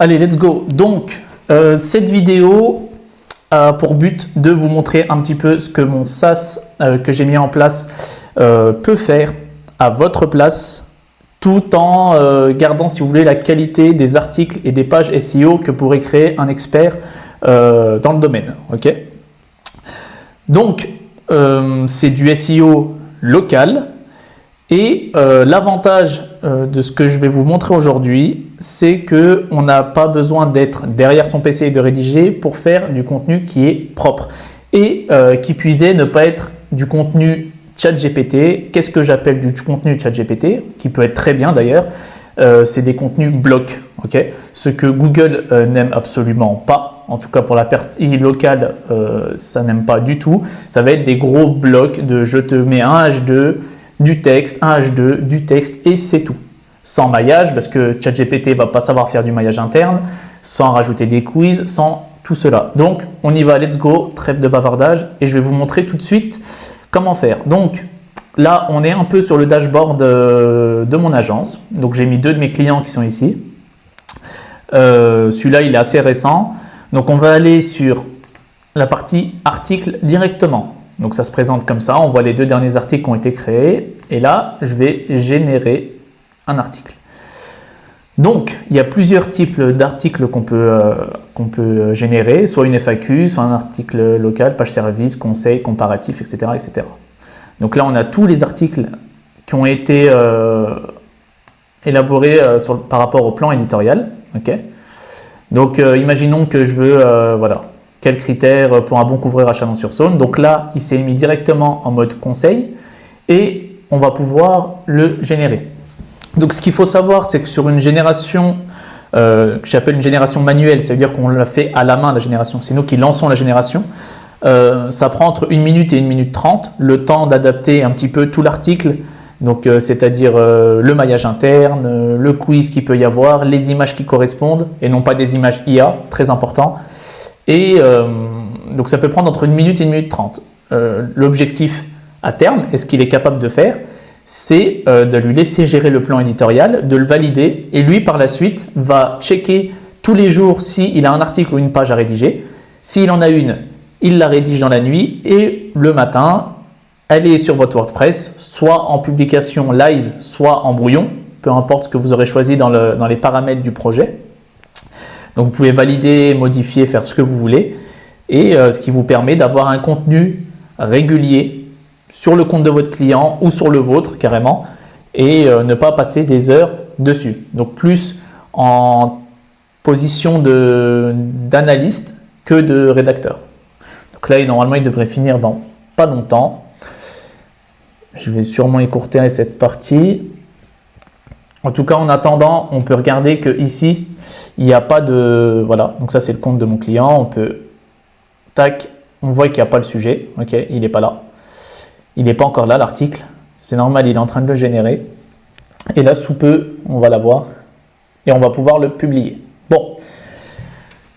Allez, let's go. Donc, cette vidéo a pour but de vous montrer un petit peu ce que mon SaaS que j'ai mis en place peut faire à votre place, tout en gardant, si vous voulez, la qualité des articles et des pages SEO que pourrait créer un expert dans le domaine. Ok. Donc, c'est du SEO local. Et l'avantage de ce que je vais vous montrer aujourd'hui, c'est qu'on n'a pas besoin d'être derrière son PC et de rédiger pour faire du contenu qui est propre. Et qui puisait ne pas être du contenu ChatGPT. Qu'est-ce que j'appelle du contenu ChatGPT, qui peut être très bien d'ailleurs, c'est des contenus blocs. Okay, ce que Google n'aime absolument pas. En tout cas pour la partie locale, ça n'aime pas du tout. Ça va être des gros blocs de je te mets un H2, du texte, un H2, du texte et c'est tout. Sans maillage, parce que ChatGPT ne va pas savoir faire du maillage interne, sans rajouter des quiz, sans tout cela. Donc, on y va, let's go, trêve de bavardage, et je vais vous montrer tout de suite comment faire. Donc, là, on est un peu sur le dashboard de mon agence. Donc, j'ai mis deux de mes clients qui sont ici. Celui-là, il est assez récent. Donc, on va aller sur la partie article directement. Donc ça se présente comme ça, on voit les deux derniers articles qui ont été créés et là je vais générer un article. Donc il y a plusieurs types d'articles qu'on peut générer, soit une FAQ, soit un article local, page service, conseil, comparatif, etc., etc. Donc là on a tous les articles qui ont été élaborés par rapport au plan éditorial. Okay. Donc imaginons que je veux, voilà. Quels critères pour un bon couvreur à Chalon-sur-Saône. Donc là, il s'est mis directement en mode conseil et on va pouvoir le générer. Donc ce qu'il faut savoir, c'est que sur une génération que j'appelle une génération manuelle, ça veut dire qu'on l'a fait à la main la génération, c'est nous qui lançons la génération, ça prend entre 1 minute et 1 minute 30, le temps d'adapter un petit peu tout l'article, donc c'est-à-dire le maillage interne, le quiz qu'il peut y avoir, les images qui correspondent et non pas des images IA, très important. Et donc ça peut prendre entre 1 minute et 1 minute 30. L'objectif à terme, et ce qu'il est capable de faire, c'est de lui laisser gérer le plan éditorial, de le valider, et lui par la suite va checker tous les jours s'il a un article ou une page à rédiger. S'il en a une, il la rédige dans la nuit, et le matin, elle est sur votre WordPress, soit en publication live, soit en brouillon, peu importe ce que vous aurez choisi dans les paramètres du projet. Donc vous pouvez valider, modifier, faire ce que vous voulez et ce qui vous permet d'avoir un contenu régulier sur le compte de votre client ou sur le vôtre carrément et ne pas passer des heures dessus. Donc plus en position d'analyste que de rédacteur. Donc là normalement il devrait finir dans pas longtemps. Je vais sûrement écourter cette partie. En tout cas, en attendant, on peut regarder que ici, il n'y a pas de... Voilà, donc ça c'est le compte de mon client. On peut... Tac, on voit qu'il n'y a pas le sujet. Ok, il n'est pas là. Il n'est pas encore là, l'article. C'est normal, il est en train de le générer. Et là, sous peu, on va l'avoir. Et on va pouvoir le publier. Bon,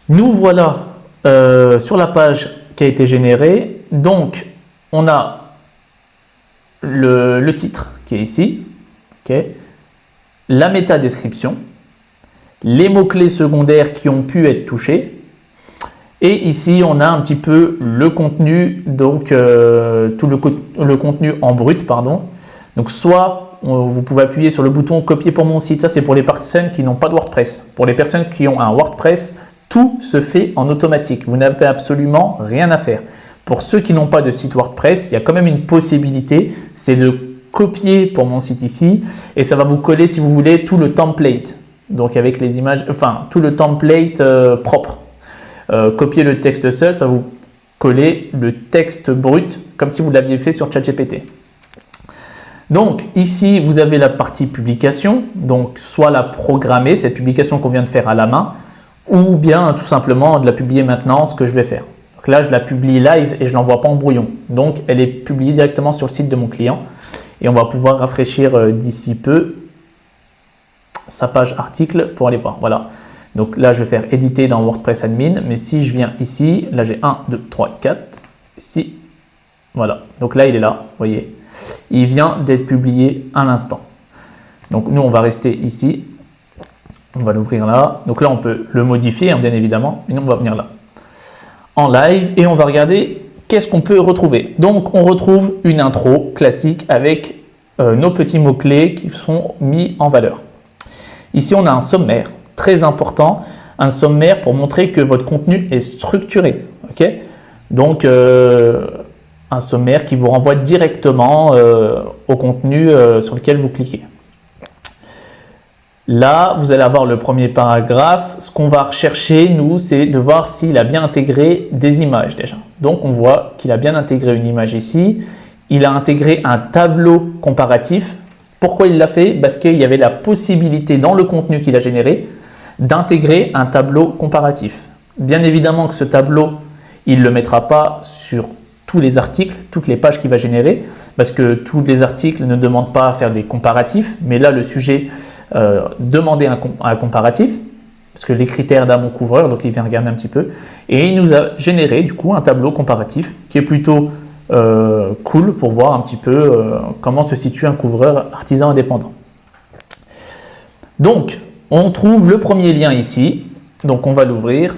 nous voilà sur la page qui a été générée. Donc, on a le titre qui est ici. Ok. La métadescription, les mots-clés secondaires qui ont pu être touchés. Et ici, on a un petit peu le contenu, donc tout le contenu en brut, pardon. Donc soit vous pouvez appuyer sur le bouton copier pour mon site, ça c'est pour les personnes qui n'ont pas de WordPress. Pour les personnes qui ont un WordPress, tout se fait en automatique. Vous n'avez absolument rien à faire. Pour ceux qui n'ont pas de site WordPress, il y a quand même une possibilité, c'est de copier pour mon site ici et ça va vous coller si vous voulez tout le template, donc avec les images, enfin tout le template propre. Copier le texte seul, ça va vous coller le texte brut comme si vous l'aviez fait sur ChatGPT. Donc ici vous avez la partie publication, donc soit la programmer, cette publication qu'on vient de faire à la main, ou bien tout simplement de la publier maintenant, ce que je vais faire. Donc là je la publie live et je l'envoie pas en brouillon, donc elle est publiée directement sur le site de mon client. Et on va pouvoir rafraîchir d'ici peu sa page article pour aller voir. Voilà. Donc là, je vais faire éditer dans WordPress Admin. Mais si je viens ici, là j'ai 1, 2, 3, 4. Ici, voilà. Donc là, il est là. Vous voyez, il vient d'être publié à l'instant. Donc nous, on va rester ici. On va l'ouvrir là. Donc là, on peut le modifier, hein, bien évidemment. Mais nous, on va venir là, en live, et on va regarder qu'est-ce qu'on peut retrouver. Donc, on retrouve une intro classique avec nos petits mots-clés qui sont mis en valeur. Ici, on a un sommaire très important, un sommaire pour montrer que votre contenu est structuré. Okay, donc, un sommaire qui vous renvoie directement au contenu sur lequel vous cliquez. Là, vous allez avoir le premier paragraphe. Ce qu'on va rechercher, nous, c'est de voir s'il a bien intégré des images déjà. Donc, on voit qu'il a bien intégré une image ici. Il a intégré un tableau comparatif. Pourquoi il l'a fait? Parce qu'il y avait la possibilité dans le contenu qu'il a généré d'intégrer un tableau comparatif. Bien évidemment que ce tableau, il ne le mettra pas sur tous les articles, toutes les pages qu'il va générer, parce que tous les articles ne demandent pas à faire des comparatifs, mais là le sujet demandait un comparatif, parce que les critères d'un bon couvreur, donc il vient regarder un petit peu, et il nous a généré du coup un tableau comparatif qui est plutôt cool pour voir un petit peu comment se situe un couvreur artisan indépendant. Donc on trouve le premier lien ici, donc on va l'ouvrir,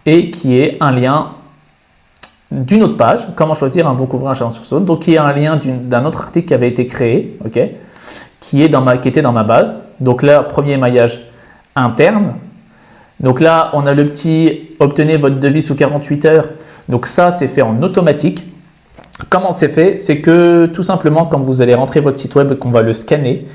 et qui est un lien d'une autre page, comment choisir un bon couvreur à Chalon-sur-Saône. Donc, il y a un lien d'un autre article qui avait été créé, okay, qui était dans ma base. Donc là, premier maillage interne. Donc là, on a le petit « Obtenez votre devis sous 48 heures ». Donc ça, c'est fait en automatique. Comment c'est fait? C'est que tout simplement, quand vous allez rentrer votre site web et qu'on va le scanner,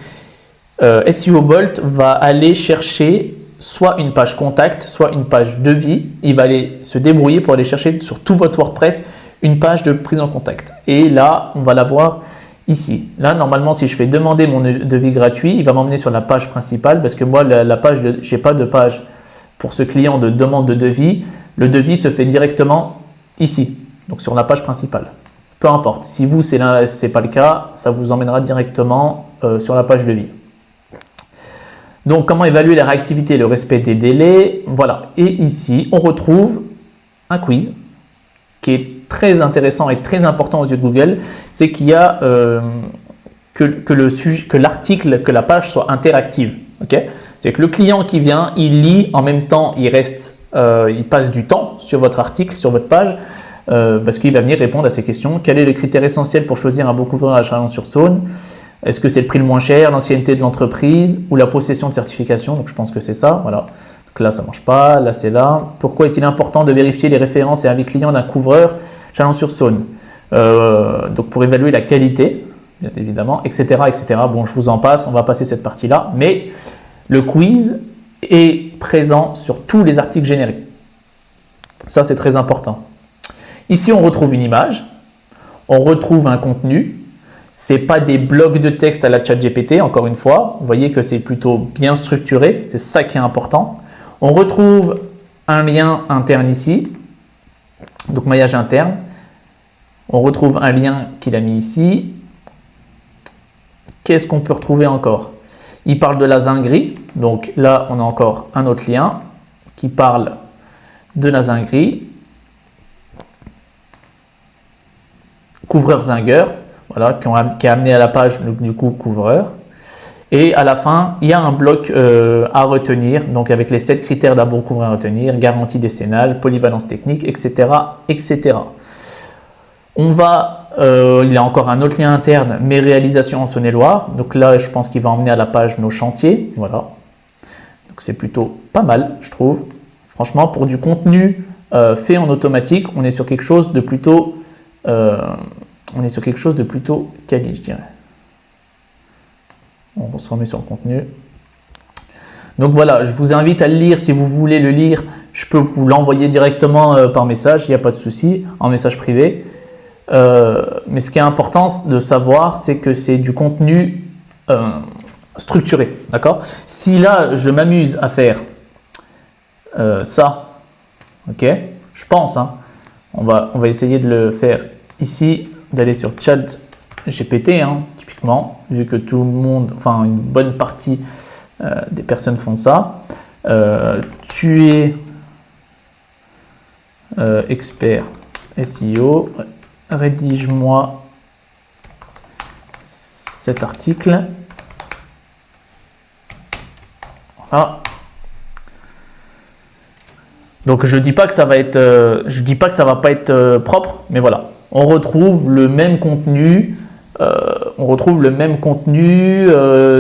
SEO Bolt va aller chercher soit une page contact, soit une page devis. Il va aller se débrouiller pour aller chercher sur tout votre WordPress une page de prise en contact. Et là, on va la voir ici. Là, normalement, si je fais demander mon devis gratuit, il va m'emmener sur la page principale parce que moi, je n'ai pas de page pour ce client de demande de devis. Le devis se fait directement ici, donc sur la page principale. Peu importe. Si vous, ce n'est pas le cas, ça vous emmènera directement sur la page devis. Donc, comment évaluer la réactivité et le respect des délais? Voilà. Et ici, on retrouve un quiz qui est très intéressant et très important aux yeux de Google. C'est qu'il y a que l'article, que la page soit interactive. Okay, c'est que le client qui vient, il lit, en même temps, il passe du temps sur votre article, sur votre page, parce qu'il va venir répondre à ces questions. Quel est le critère essentiel pour choisir un bon couvreur à Chalon-sur-Saône? Est-ce que c'est le prix le moins cher, l'ancienneté de l'entreprise ou la possession de certification? Donc, je pense que c'est ça. Voilà. Donc là, ça ne marche pas. Là, c'est là. Pourquoi est-il important de vérifier les références et avis clients d'un couvreur Chalon-sur-Saône? Donc, pour évaluer la qualité, bien évidemment, etc., etc. Bon, je vous en passe. On va passer cette partie-là. Mais le quiz est présent sur tous les articles générés. Ça, c'est très important. Ici, on retrouve une image. On retrouve un contenu. Ce n'est pas des blocs de texte à la ChatGPT, encore une fois. Vous voyez que c'est plutôt bien structuré. C'est ça qui est important. On retrouve un lien interne ici. Donc, maillage interne. On retrouve un lien qu'il a mis ici. Qu'est-ce qu'on peut retrouver encore? Il parle de la zinguerie. Donc là, on a encore un autre lien qui parle de la zinguerie. Couvreur zingueur. Voilà, qui a amené à la page du coup couvreur. Et à la fin, il y a un bloc à retenir, donc avec les 7 critères d'un bon couvreur à retenir, garantie décennale, polyvalence technique, etc. etc. Il y a encore un autre lien interne, mes réalisations en Saône-et-Loire. Donc là, je pense qu'il va emmener à la page nos chantiers. Voilà. Donc c'est plutôt pas mal, je trouve. Franchement, pour du contenu fait en automatique, on est sur quelque chose de plutôt... quali, je dirais. On se remet sur le contenu. Donc voilà, je vous invite à le lire. Si vous voulez le lire, je peux vous l'envoyer directement par message, il n'y a pas de souci, en message privé. Mais ce qui est important de savoir, c'est que c'est du contenu structuré. D'accord? Si là, je m'amuse à faire ça, ok, je pense, hein, on va essayer de le faire ici, d'aller sur ChatGPT, hein, typiquement, vu que tout le monde, enfin une bonne partie des personnes font ça. Tu es expert SEO, rédige-moi cet article. Voilà. Donc je dis pas que ça va être, je dis pas que ça va pas être propre, mais voilà, on retrouve le même contenu,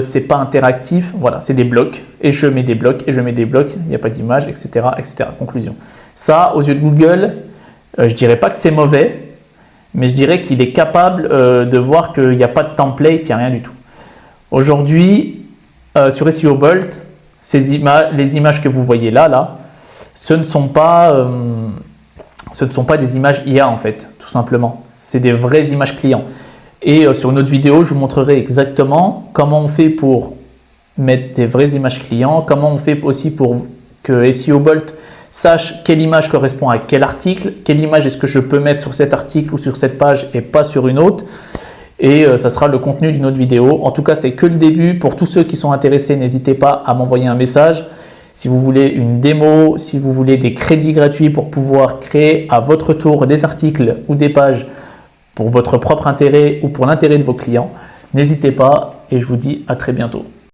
c'est pas interactif, voilà, c'est des blocs, et je mets des blocs, et je mets des blocs, il n'y a pas d'image, etc., etc. Conclusion. Ça, aux yeux de Google, je dirais pas que c'est mauvais, mais je dirais qu'il est capable de voir qu'il n'y a pas de template, il n'y a rien du tout. Aujourd'hui, sur SEO Bolt, les images que vous voyez là, ce ne sont pas des images IA en fait, tout simplement. C'est des vraies images clients. Et sur une autre vidéo, je vous montrerai exactement comment on fait pour mettre des vraies images clients, comment on fait aussi pour que SEO Bolt sache quelle image correspond à quel article, quelle image est-ce que je peux mettre sur cet article ou sur cette page et pas sur une autre. Et ça sera le contenu d'une autre vidéo. En tout cas, c'est que le début. Pour tous ceux qui sont intéressés, n'hésitez pas à m'envoyer un message. Si vous voulez une démo, si vous voulez des crédits gratuits pour pouvoir créer à votre tour des articles ou des pages pour votre propre intérêt ou pour l'intérêt de vos clients, n'hésitez pas et je vous dis à très bientôt.